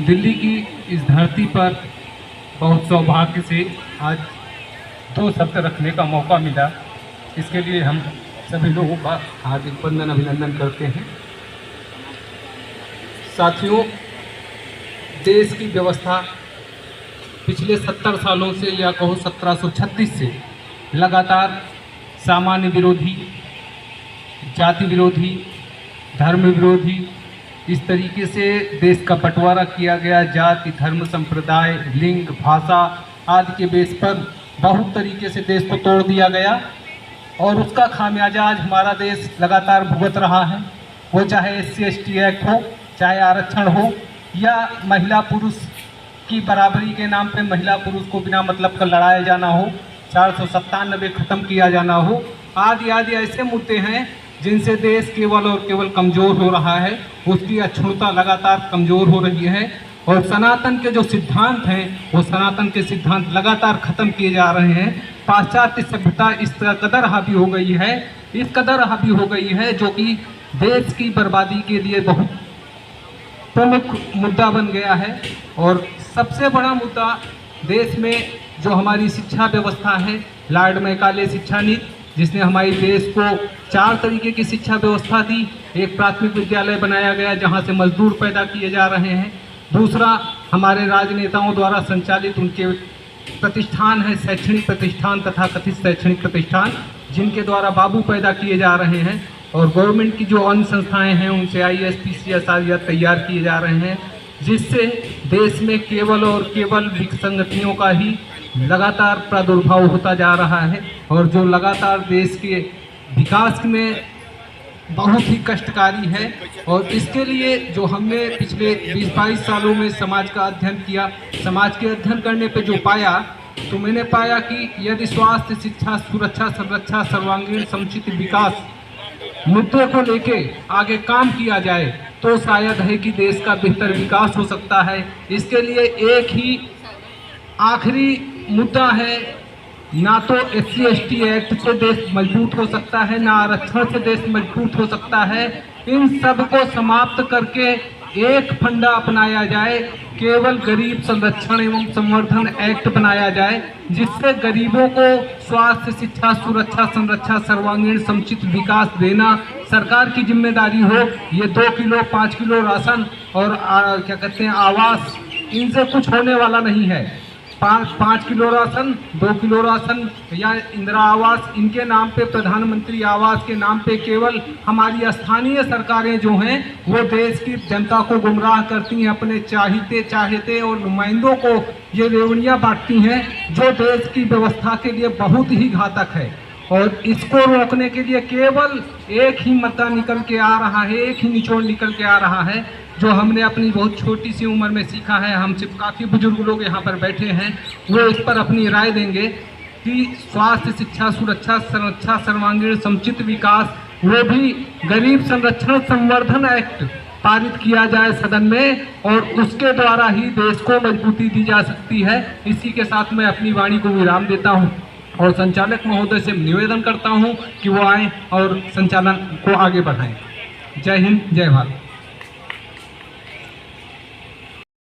दिल्ली की इस धरती पर बहुत सौभाग्य से आज दो शब्द रखने का मौका मिला। इसके लिए हम सभी लोगों का हार्दिक वंदन अभिनंदन करते हैं। साथियों, देश की व्यवस्था पिछले 70 सालों से या कहो 1736 से लगातार सामान्य विरोधी, जाति विरोधी, धर्म विरोधी, इस तरीके से देश का बंटवारा किया गया। जाति, धर्म, संप्रदाय, लिंग, भाषा आदि के बेस पर बहुत तरीके से देश को तोड़ दिया गया और उसका खामियाजा आज हमारा देश लगातार भुगत रहा है। वो चाहे SC/ST एक्ट हो, चाहे आरक्षण हो, या महिला पुरुष की बराबरी के नाम पे महिला पुरुष को बिना मतलब का लड़ाया जाना हो, 497 ख़त्म किया जाना हो, आदि आदि ऐसे मुद्दे हैं जिनसे देश केवल और केवल कमज़ोर हो रहा है। उसकी अक्षुणता लगातार कमज़ोर हो रही है और सनातन के जो सिद्धांत हैं वो सनातन के सिद्धांत लगातार ख़त्म किए जा रहे हैं। पाश्चात्य सभ्यता इस कदर हावी हो गई है, इस कदर हावी हो गई है, जो कि देश की बर्बादी के लिए बहुत प्रमुख मुद्दा बन गया है। और सबसे बड़ा मुद्दा देश में जो हमारी शिक्षा व्यवस्था है, लॉर्ड मैकाले शिक्षा नीति, जिसने हमारे देश को 4 तरीके की शिक्षा व्यवस्था दी। एक प्राथमिक विद्यालय बनाया गया जहां से मजदूर पैदा किए जा रहे हैं। दूसरा, हमारे राजनेताओं द्वारा संचालित उनके प्रतिष्ठान है, शैक्षणिक प्रतिष्ठान तथा कथित शैक्षणिक प्रतिष्ठान, जिनके द्वारा बाबू पैदा किए जा रहे हैं। और गवर्नमेंट की जो अन्य संस्थाएं हैं उनसे IAS PCS आदि तैयार किए जा रहे हैं, जिससे देश में केवल और केवल विसंगतियों का ही लगातार प्रादुर्भाव होता जा रहा है और जो लगातार देश के विकास में बहुत ही कष्टकारी है। और इसके लिए जो हमने पिछले 20-22 सालों में समाज का अध्ययन किया, समाज के अध्ययन करने पे जो पाया, तो मैंने पाया कि यदि स्वास्थ्य, शिक्षा, सुरक्षा, संरक्षा, सर्वांगीण समुचित विकास मुद्दे को लेके आगे काम किया जाए तो शायद है कि देश का बेहतर विकास हो सकता है। इसके लिए एक ही आखिरी मुद्दा है, ना तो SC/ST एक्ट से देश मजबूत हो सकता है, ना आरक्षण से देश मजबूत हो सकता है। इन सब को समाप्त करके एक फंडा अपनाया जाए, केवल गरीब संरक्षण एवं संवर्धन एक्ट बनाया जाए, जिससे गरीबों को स्वास्थ्य, शिक्षा, सुरक्षा, संरक्षा, सर्वांगीण समुचित विकास देना सरकार की जिम्मेदारी हो। ये 2 किलो 5 किलो राशन और क्या कहते हैं आवास, इनसे कुछ होने वाला नहीं है। 5 किलो राशन, 2 किलो राशन या इंदिरा आवास, इनके नाम पे, प्रधानमंत्री आवास के नाम पे केवल हमारी स्थानीय सरकारें जो हैं वो देश की जनता को गुमराह करती हैं। अपने चाहते और नुमाइंदों को ये रेवड़ियाँ बांटती हैं, जो देश की व्यवस्था के लिए बहुत ही घातक है। और इसको रोकने के लिए केवल एक ही मुद्दा निकल के आ रहा है, एक ही निचोड़ निकल के आ रहा है, जो हमने अपनी बहुत छोटी सी उम्र में सीखा है। हम सिर्फ काफ़ी बुजुर्ग लोग यहाँ पर बैठे हैं, वो इस पर अपनी राय देंगे कि स्वास्थ्य, शिक्षा, सुरक्षा, संरक्षा, सर्वांगीण समुचित विकास, वो भी गरीब संरक्षण संवर्धन एक्ट पारित किया जाए सदन में, और उसके द्वारा ही देश को मजबूती दी जा सकती है। इसी के साथ मैं अपनी वाणी को विराम देता हूँ और संचालक महोदय से निवेदन करता हूँ कि वो आएँ और संचालन को आगे बढ़ाएं। जय हिंद, जय भारत।